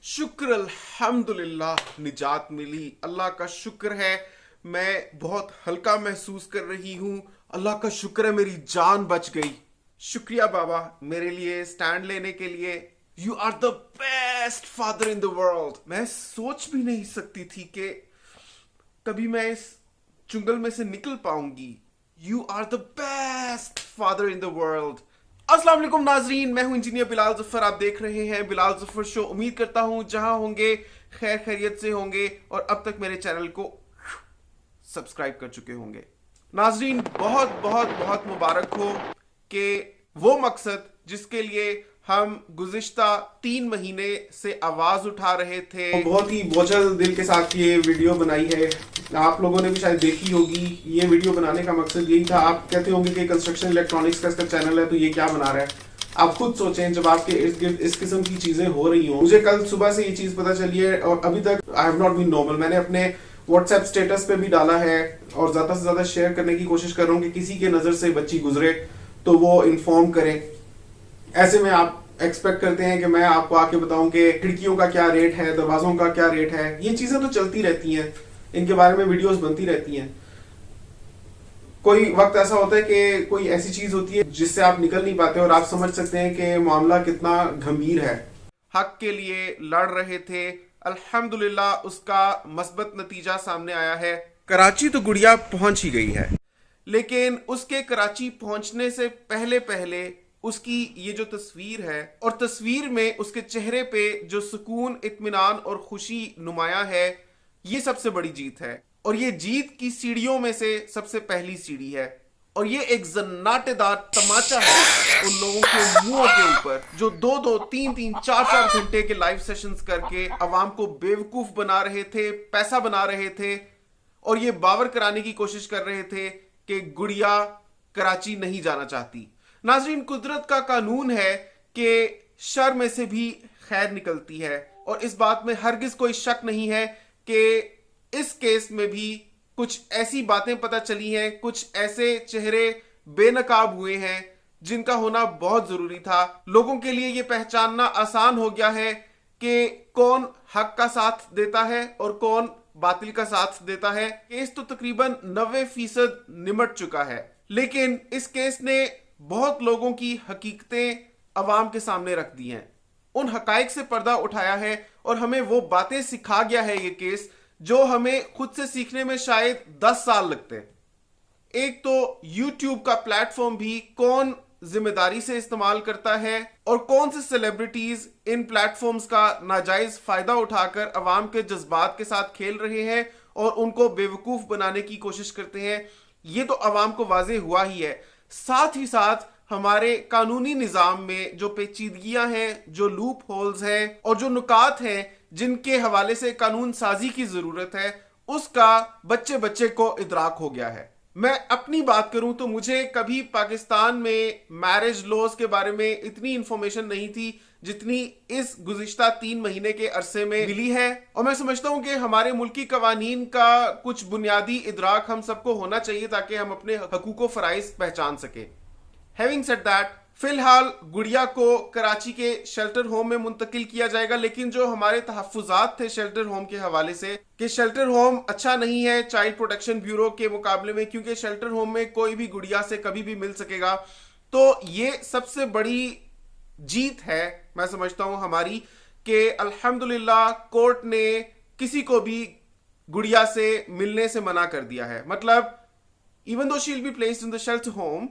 शुक्र अल्हम्दुलिल्लाह निजात मिली। अल्लाह का शुक्र है, मैं बहुत हल्का महसूस कर रही हूँ। अल्लाह का शुक्र है मेरी जान बच गई। शुक्रिया बाबा मेरे लिए स्टैंड लेने के लिए। You are the best father in the world. मैं सोच भी नहीं सकती थी कि कभी मैं इस चुंगल में से निकल पाऊंगी। You are the best father in the world. अस्सलाम वालेकुम नाजरीन, मैं हूं इंजीनियर बिलाल जफर। आप देख रहे हैं बिलाल जफर शो। उम्मीद करता हूं जहां होंगे खैर खैरियत से होंगे और अब तक मेरे चैनल को सब्सक्राइब कर चुके होंगे। नाजरीन बहुत बहुत बहुत मुबारक हो कि वो मकसद जिसके लिए हम गुज़िश्ता 3 महीने से आवाज उठा रहे थे, बहुत ही बोझल दिल के साथ ये वीडियो बनाई है। आप लोगों ने भी शायद देखी होगी। ये वीडियो बनाने का मकसद यही था। आप कहते होंगे कि कंस्ट्रक्शन इलेक्ट्रॉनिक्स का इसका चैनल है तो ये क्या बना रहा है। आप खुद सोचें, जब आपके इर्द गिर्द इस किस्म की चीजें हो रही हों। मुझे कल सुबह से ये चीज पता चली है और अभी तक I have not been normal. मैंने अपने व्हाट्सएप स्टेटस पे भी डाला है और ज्यादा से ज्यादा शेयर करने की कोशिश कर रहा हूँ कि किसी के नजर से बच्ची गुजरे तो वो इन्फॉर्म करें। ऐसे में आप एक्सपेक्ट करते हैं कि मैं आपको आके बताऊं कि खिड़कियों का क्या रेट है, दरवाजों का क्या रेट है। ये चीजें तो चलती रहती हैं, इनके बारे में वीडियोस बनती रहती हैं। कोई वक्त ऐसा होता है कि कोई ऐसी चीज होती है जिससे आप निकल नहीं पाते और आप समझ सकते हैं कि मामला कितना गंभीर है। हक के लिए लड़ रहे थे, अल्हम्दुलिल्लाह उसका मस्बत नतीजा सामने आया है। कराची तो गुड़िया पहुंच ही गई है, लेकिन उसके कराची पहुंचने से पहले पहले उसकी ये जो तस्वीर है और तस्वीर में उसके चेहरे पे जो सुकून, इत्मीनान और खुशी नुमाया है, ये सबसे बड़ी जीत है। और ये जीत की सीढ़ियों में से सबसे पहली सीढ़ी है और ये एक जन्नाटेदार तमाचा है उन लोगों के मुंहों के ऊपर जो 2-2, 3-3, 4-4 घंटे के लाइव सेशंस करके अवाम को बेवकूफ बना रहे थे, पैसा बना रहे थे और ये बावर कराने की कोशिश कर रहे थे कि गुड़िया कराची नहीं जाना चाहती। नाजरीन, कुदरत का कानून है कि शर में से भी खैर निकलती है और इस बात में हरगिज कोई शक नहीं है कि इस केस में भी कुछ ऐसी बातें पता चली हैं, कुछ ऐसे चेहरे बेनकाब हुए हैं जिनका होना बहुत जरूरी था। लोगों के लिए यह पहचानना आसान हो गया है कि कौन हक का साथ देता है और कौन बातिल का साथ देता है। केस तो तकरीबन 90% निमट चुका है, लेकिन इस केस ने बहुत लोगों की हकीकतें अवाम के सामने रख दी हैं, उन हकाइक से पर्दा उठाया है और हमें वो बातें सिखा गया है ये केस जो हमें खुद से सीखने में शायद 10 साल लगते हैं। एक तो YouTube का प्लेटफॉर्म भी कौन जिम्मेदारी से इस्तेमाल करता है और कौन से सेलिब्रिटीज इन प्लेटफॉर्म्स का नाजायज फायदा उठाकर अवाम के जज्बात के साथ खेल रहे हैं और उनको बेवकूफ बनाने की कोशिश करते हैं, ये तो अवाम को वाजे हुआ ही है। साथ ही साथ हमारे कानूनी निजाम में जो पेचीदगियां हैं, जो लूप होल्स हैं और जो नुकात हैं जिनके हवाले से कानून साजी की जरूरत है, उसका बच्चे बच्चे को इदराक हो गया है। मैं अपनी बात करूं तो मुझे कभी पाकिस्तान में मैरिज लॉज के बारे में इतनी इंफॉर्मेशन नहीं थी जितनी इस गुज़िश्ता 3 महीने के अरसे में मिली है और मैं समझता हूं कि हमारे मुल्की कवानीन का कुछ बुनियादी इदराक हम सबको होना चाहिए ताकि हम अपने हकूक़ व फ़राइज़ पहचान सके। हैविंग सेड दैट, फिलहाल गुड़िया को कराची के शेल्टर होम में मुंतकिल किया जाएगा, लेकिन जो हमारे तहफ़्फ़ुज़ात थे शेल्टर होम के हवाले से कि शेल्टर होम अच्छा नहीं है चाइल्ड प्रोटेक्शन ब्यूरो के मुकाबले में, क्योंकि शेल्टर होम में कोई भी गुड़िया से कभी भी मिल सकेगा। तो ये सबसे बड़ी जीत है मैं समझता हूं हमारी कि अल्हम्दुलिल्लाह कोर्ट ने किसी को भी गुड़िया से मिलने से मना कर दिया है। मतलब even though she will be placed in the shelter home,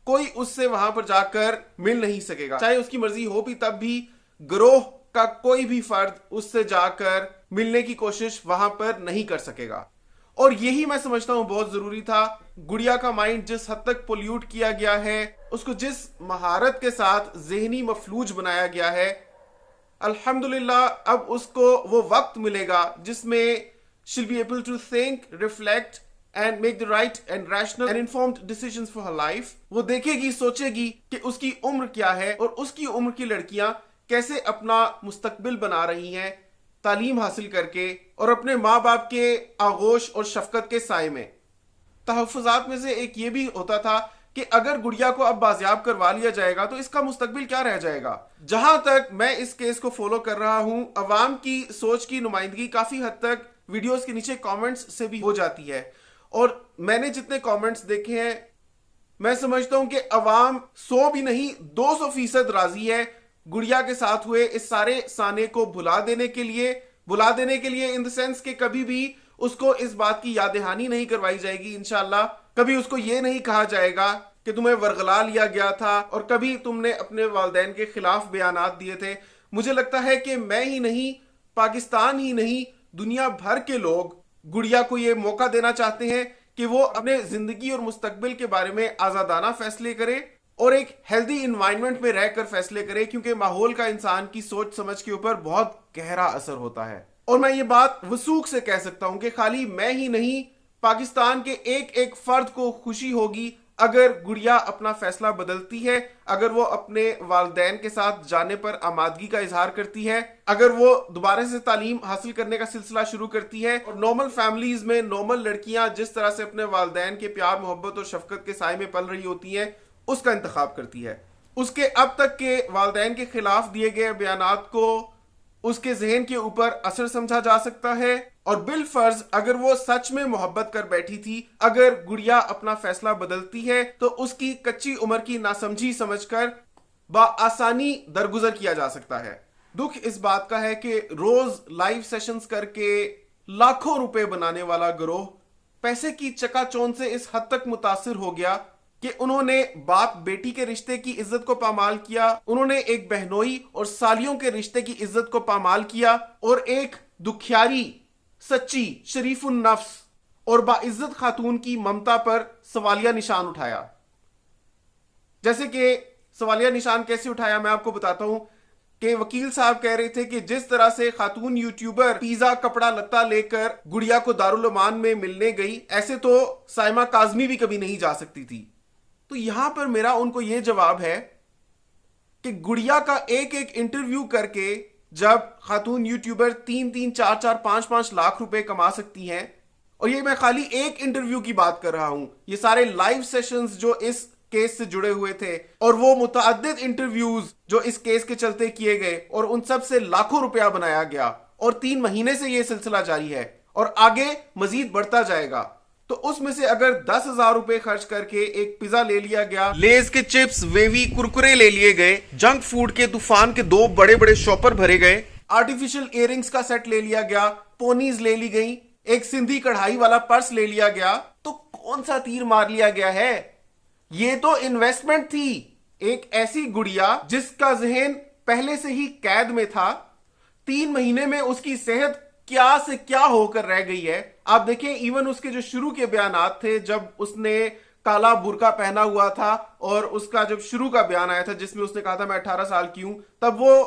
कोई उससे वहां पर जाकर मिल नहीं सकेगा, चाहे उसकी मर्जी हो भी, तब भी गिरोह का कोई भी फर्द उससे जाकर मिलने की कोशिश वहां पर नहीं कर सकेगा। और यही मैं समझता हूं बहुत जरूरी था। गुड़िया का माइंड जिस हद तक पोल्यूट किया गया है, उसको जिस महारत के साथ ज़हनी मफलूज बनाया गया है, अल्हम्दुलिल्लाह अब उसको वो वक्त मिलेगा जिसमें she'll be able to think, reflect and make the right and rational and informed decisions for her life। वो देखेगी, सोचेगी कि उसकी उम्र क्या है और उसकी उम्र की लड़कियां कैसे अपना मुस्तकबिल बना रही हैं तालीम हासिल करके और अपने माँ बाप के आगोश और शफकत के साए में। तहफ़्फ़ुज़ात में से एक ये भी होता था کہ اگر گڑیا کو اب بازیاب کروا لیا جائے گا تو اس کا مستقبل کیا رہ جائے گا. جہاں تک میں اس کیس کو فالو کر رہا ہوں، عوام کی سوچ کی نمائندگی کافی حد تک ویڈیوز کے نیچے کامنٹس سے بھی ہو جاتی ہے، اور میں نے جتنے کامنٹس دیکھے ہیں میں سمجھتا ہوں کہ عوام 100 بھی نہیں 200% راضی ہے گڑیا کے ساتھ ہوئے اس سارے سانے کو بھلا دینے کے لیے ان دا سینس کہ کبھی بھی اس کو اس بات کی یاد دہانی نہیں کروائی جائے گی انشاءاللہ. کبھی اس کو یہ نہیں کہا جائے گا کہ تمہیں ورغلا لیا گیا تھا اور کبھی تم نے اپنے والدین کے خلاف بیانات دیے تھے. مجھے لگتا ہے کہ میں ہی نہیں، پاکستان ہی نہیں، دنیا بھر کے لوگ گڑیا کو یہ موقع دینا چاہتے ہیں کہ وہ اپنے زندگی اور مستقبل کے بارے میں آزادانہ فیصلے کرے اور ایک ہیلدی انوائرمنٹ میں رہ کر فیصلے کرے، کیونکہ ماحول کا انسان کی سوچ سمجھ کے اوپر بہت گہرا اثر ہوتا ہے. اور میں یہ بات وثوق سے کہہ سکتا ہوں کہ خالی میں ہی نہیں، پاکستان کے ایک ایک فرد کو خوشی ہوگی اگر گڑیا اپنا فیصلہ بدلتی ہے، اگر وہ اپنے والدین کے ساتھ جانے پر آمادگی کا اظہار کرتی ہے، اگر وہ دوبارہ سے تعلیم حاصل کرنے کا سلسلہ شروع کرتی ہے اور نارمل فیملیز میں نارمل لڑکیاں جس طرح سے اپنے والدین کے پیار محبت اور شفقت کے سائے میں پل رہی ہوتی ہیں اس کا انتخاب کرتی ہے. اس کے اب تک کے والدین کے خلاف دیے گئے بیانات کو اس کے ذہن کے اوپر اثر سمجھا جا سکتا ہے، اور بالفرض اگر وہ سچ میں محبت کر بیٹھی تھی، اگر گڑیا اپنا فیصلہ بدلتی ہے تو اس کی کچی عمر کی ناسمجھی سمجھ کر بآسانی درگزر کیا جا سکتا ہے. دکھ اس بات کا ہے کہ روز لائیو سیشنز کر کے لاکھوں روپے بنانے والا گروہ پیسے کی چکا چوند سے اس حد تک متاثر ہو گیا کہ انہوں نے باپ بیٹی کے رشتے کی عزت کو پامال کیا، انہوں نے ایک بہنوئی اور سالیوں کے رشتے کی عزت کو پامال کیا، اور ایک دکھیاری، سچی، شریف النفس اور باعزت خاتون کی ممتا پر سوالیہ نشان اٹھایا. جیسے کہ سوالیہ نشان کیسے اٹھایا میں آپ کو بتاتا ہوں کہ وکیل صاحب کہہ رہے تھے کہ جس طرح سے خاتون یوٹیوبر پیزا کپڑا لتا لے کر گڑیا کو دارالامان میں ملنے گئی، ایسے تو سائمہ کاظمی بھی کبھی نہیں جا سکتی تھی. تو یہاں پر میرا ان کو یہ جواب ہے کہ گڑیا کا ایک ایک انٹرویو کر کے جب خاتون یوٹیوبر 3-3 4-4 5-5 لاکھ روپے کما سکتی ہیں، اور یہ میں خالی ایک انٹرویو کی بات کر رہا ہوں، یہ سارے لائیو سیشنز جو اس کیس سے جڑے ہوئے تھے اور وہ متعدد انٹرویوز جو اس کیس کے چلتے کیے گئے اور ان سب سے لاکھوں روپیہ بنایا گیا، اور 3 مہینے سے یہ سلسلہ جاری ہے اور آگے مزید بڑھتا جائے گا. تو اس میں سے اگر 10,000 روپے خرچ کر کے ایک پیزا لے لیا گیا، لیز کے چپس، ویوی، کرکرے لے لیے گئے، جنک فوڈ کے طوفان کے 2 بڑے بڑے شاپر بھرے گئے، آرٹیفیشل ایئرنگز کا سیٹ لے لیا گیا، پونیز لے لی گئی، ایک سندھی کڑھائی والا پرس لے لیا گیا، تو کون سا تیر مار لیا گیا ہے؟ یہ تو انویسٹمنٹ تھی. ایک ایسی گڑیا جس کا ذہن پہلے سے ہی قید میں تھا، 3 مہینے میں اس کی صحت کیا سے کیا ہو کر رہ گئی ہے. آپ دیکھیں ایون اس کے جو شروع کے بیانات تھے جب اس نے کالا برقع پہنا ہوا تھا، اور اس کا جب شروع کا بیان آیا تھا جس میں اس نے کہا تھا میں 18 سال کی ہوں، تب وہ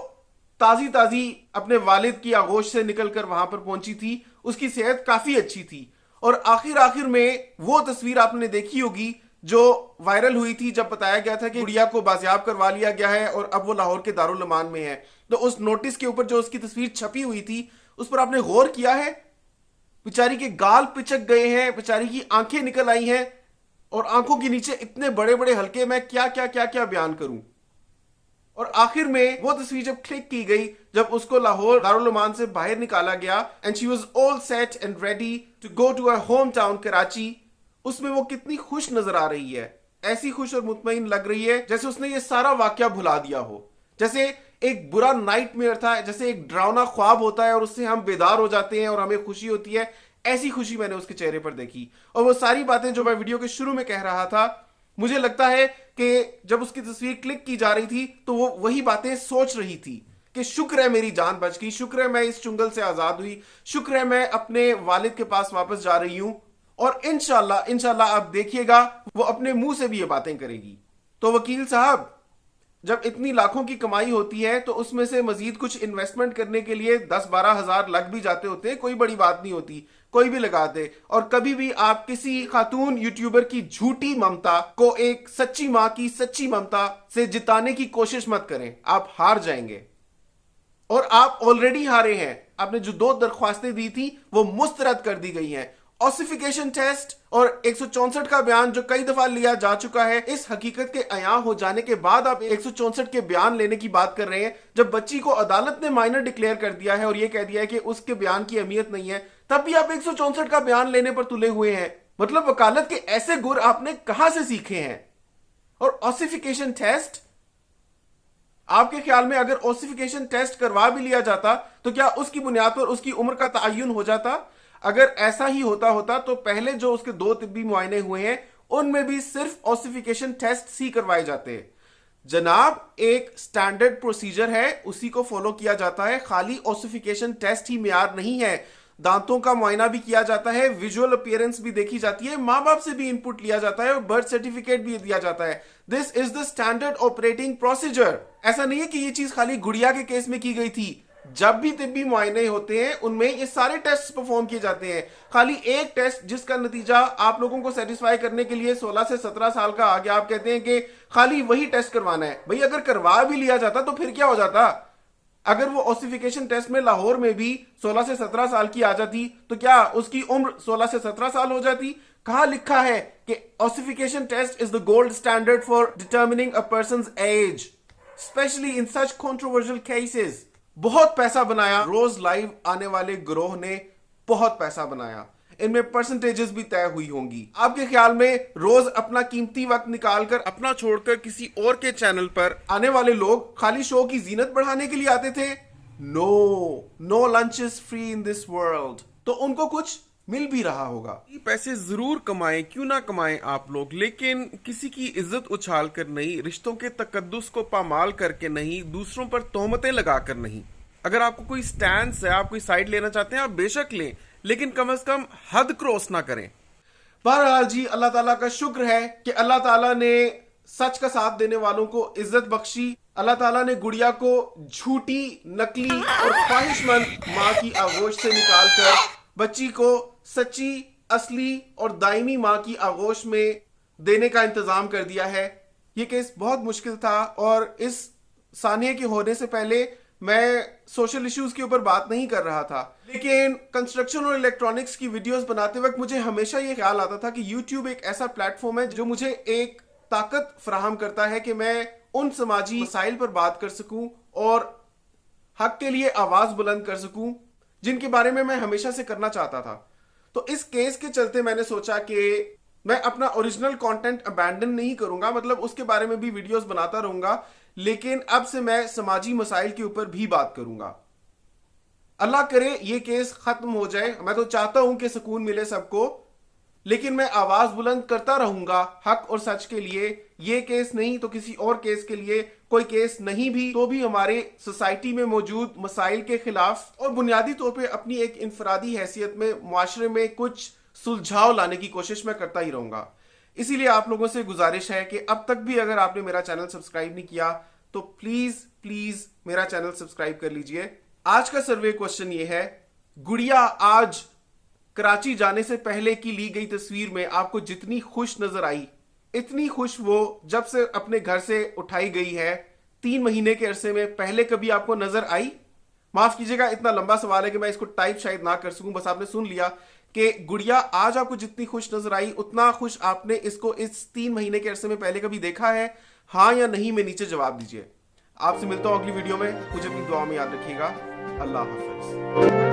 تازی اپنے والد کی آغوش سے نکل کر وہاں پر پہنچی تھی، اس کی صحت کافی اچھی تھی. اور آخر میں وہ تصویر آپ نے دیکھی ہوگی جو وائرل ہوئی تھی جب بتایا گیا تھا کہ گڑیا کو بازیاب کروا لیا گیا ہے اور اب وہ لاہور کے دارالامان میں ہے. تو اس نوٹس کے اوپر جو اس کی تصویر چھپی ہوئی تھی اس پر آپ نے غور کیا ہے؟ بیچاری کے گال پچک گئے ہیں، بیچاری کی آنکھیں نکل آئی ہیں، اور آنکھوں کے نیچے اتنے بڑے بڑے حلقے، میں کیا بیان کروں. اور آخر میں وہ تصویر جب کلک کی گئی، جب اس کو لاہور دارالامان سے باہر نکالا گیا and she was all set and ready to go to her hometown Karachi, اس میں وہ کتنی خوش نظر آ رہی ہے، ایسی خوش اور مطمئن لگ رہی ہے جیسے اس نے یہ سارا واقعہ بھلا دیا ہو، جیسے ایک برا نائٹ میئر تھا، جیسے ایک ڈراؤنا خواب ہوتا ہے اور اس سے ہم بیدار ہو جاتے ہیں اور ہمیں خوشی ہوتی ہے. ایسی خوشی میں نے اس کے چہرے پر دیکھی. اور وہ ساری باتیں جو میں ویڈیو کے شروع میں کہہ رہا تھا، مجھے لگتا ہے کہ جب اس کی تصویر کلک کی جا رہی تھی تو وہ وہی باتیں سوچ رہی تھی کہ شکر ہے میری جان بچ گئی، شکر ہے میں اس چنگل سے آزاد ہوئی، شکر ہے میں اپنے والد کے پاس واپس جا رہی ہوں. اور انشاءاللہ آپ دیکھیے گا وہ اپنے منہ سے بھی یہ باتیں کرے گی. تو وکیل صاحب، جب اتنی لاکھوں کی کمائی ہوتی ہے تو اس میں سے مزید کچھ انویسٹمنٹ کرنے کے لیے 10-12 ہزار لگ بھی جاتے ہوتے ہیں، کوئی بڑی بات نہیں ہوتی، کوئی بھی لگا دے. اور کبھی بھی آپ کسی خاتون یوٹیوبر کی جھوٹی ممتا کو ایک سچی ماں کی سچی ممتا سے جتانے کی کوشش مت کریں، آپ ہار جائیں گے. اور آپ آلریڈی ہارے ہیں. آپ نے جو 2 درخواستیں دی تھی وہ مسترد کر دی گئی ہیں، ऑसिफिकेशन टेस्ट और 164 का बयान जो कई दफा लिया जा चुका है, इस हकीकत के अया हो जाने के बाद आप 164 के बयान लेने की बात कर रहे हैं। जब बच्ची को अदालत ने माइनर डिक्लेयर कर दिया है और यह कह दिया है कि उसके बयान की अहमियत नहीं है, तब भी आप 164 का बयान लेने पर तुले हुए हैं। मतलब वकालत के ऐसे गुर आपने कहां से सीखे हैं? और ऑसिफिकेशन टेस्ट, आपके ख्याल में अगर ऑसिफिकेशन टेस्ट करवा भी लिया जाता तो क्या उसकी बुनियाद पर उसकी उम्र का तयन हो जाता? अगर ऐसा ही होता तो पहले जो उसके 2 तिब्बी मुआयने हुए हैं उनमें भी सिर्फ ऑसिफिकेशन टेस्ट ही करवाए जाते। जनाब, एक स्टैंडर्ड प्रोसीजर है, उसी को फॉलो किया जाता है। खाली ऑसिफिकेशन टेस्ट ही मियार नहीं है, दांतों का मुआयना भी किया जाता है, विजुअल अपीयरेंस भी देखी जाती है, माँ बाप से भी इनपुट लिया जाता है और बर्थ सर्टिफिकेट भी दिया जाता है। This is the standard operating procedure. ऐसा नहीं है कि ये चीज खाली गुड़िया के केस में की गई थी। जब भी तिब्बी मुआयने होते हैं उनमें ये सारे टेस्ट परफॉर्म किए जाते हैं। खाली एक टेस्ट जिसका नतीजा आप लोगों को सेटिस्फाई करने के लिए 16 से 17 साल का आ गया, आप कहते हैं कि खाली वही टेस्ट करवाना है। भाई अगर करवा भी लिया जाता तो फिर क्या हो जाता? अगर वो ऑसिफिकेशन टेस्ट में लाहौर में भी 16 से 17 साल की आ जाती तो क्या उसकी उम्र 16 से 17 साल हो जाती? कहां लिखा है कि ossification test is the gold standard for determining a person's age, specially in such controversial cases. बहुत पैसा बनाया, रोज लाइव आने वाले ग्रोह ने बहुत पैसा बनाया, इनमें परसेंटेजेस भी तय हुई होंगी। आपके ख्याल में रोज अपना कीमती वक्त निकालकर, अपना छोड़कर किसी और के चैनल पर आने वाले लोग खाली शो की जीनत बढ़ाने के लिए आते थे? No lunch is free in this world. तो उनको कुछ मिल भी रहा होगा। पैसे जरूर कमाएं, क्यों ना कमाएं आप लोग, लेकिन किसी की इज्जत उछाल कर नहीं, रिश्तों के तकद्दुस को पामाल करके नहीं, दूसरों पर तोहमतें लगाकर नहीं। अगर आपको कोई स्टैंड है, आप कोई साइड लेना चाहते हैं, आप बेशक लें, लेकिन कम से कम हद क्रॉस ना करें। बहरहाल जी, अल्लाह ताला का शुक्र है कि अल्लाह ताला ने सच का साथ देने वालों को इज्जत बख्शी। अल्लाह ताला ने गुड़िया को झूठी, नकली और ख्वाहिशमंद माँ की आगोश से निकालकर बच्ची को सच्ची, असली और दायमी माँ की आगोश में देने का इंतजाम कर दिया है। ये केस बहुत मुश्किल था और इस सानिया के होने से पहले मैं सोशल इश्यूज के ऊपर बात नहीं कर रहा था, लेकिन कंस्ट्रक्शन और इलेक्ट्रॉनिक्स की वीडियोस बनाते वक्त मुझे हमेशा ये ख्याल आता था कि YouTube एक ऐसा प्लेटफॉर्म है जो मुझे एक ताकत फराहम करता है कि मैं उन समाजी मसाइल पर बात कर सकूं और हक के लिए आवाज बुलंद कर सकूं जिनके बारे में मैं हमेशा से करना चाहता था। तो इस केस के चलते मैंने सोचा कि मैं अपना ओरिजिनल कंटेंट अबैंडन नहीं करूंगा, मतलब उसके बारे में भी वीडियोस बनाता रहूंगा, लेकिन अब से मैं समाजी मसाइल के ऊपर भी बात करूंगा। अल्लाह करे ये केस खत्म हो जाए। मैं तो चाहता हूं कि सुकून मिले सबको, लेकिन मैं आवाज बुलंद करता रहूंगा हक और सच के लिए। ये केस नहीं तो किसी और केस के लिए, कोई केस नहीं भी तो भी हमारे सोसाइटी में मौजूद मसाइल के खिलाफ और बुनियादी तौर पे अपनी एक इनफरादी हैसियत में मुआशरे में कुछ सुलझाव लाने की कोशिश मैं करता ही रहूंगा। इसीलिए आप लोगों से गुजारिश है कि अब तक भी अगर आपने मेरा चैनल सब्सक्राइब नहीं किया तो प्लीज मेरा चैनल सब्सक्राइब कर लीजिए। आज का सर्वे क्वेश्चन ये है, गुड़िया आज कराची जाने से पहले की ली गई तस्वीर में आपको जितनी खुश नजर आई, इतनी खुश वो जब से अपने घर से उठाई गई है 3 महीने के अरसे में पहले कभी आपको नजर आई? माफ कीजिएगा, इतना लंबा सवाल है कि मैं इसको टाइप शायद ना कर सकूं। बस आपने सुन लिया कि गुड़िया आज आपको जितनी खुश नजर आई, उतना खुश आपने इसको इस 3 महीने के अरसे में पहले कभी देखा है? हाँ या नहीं में नीचे जवाब दीजिए। आपसे मिलता हूं अगली वीडियो में। मुझे अपनी दुआ में याद रखिएगा। अल्लाह हाफिज।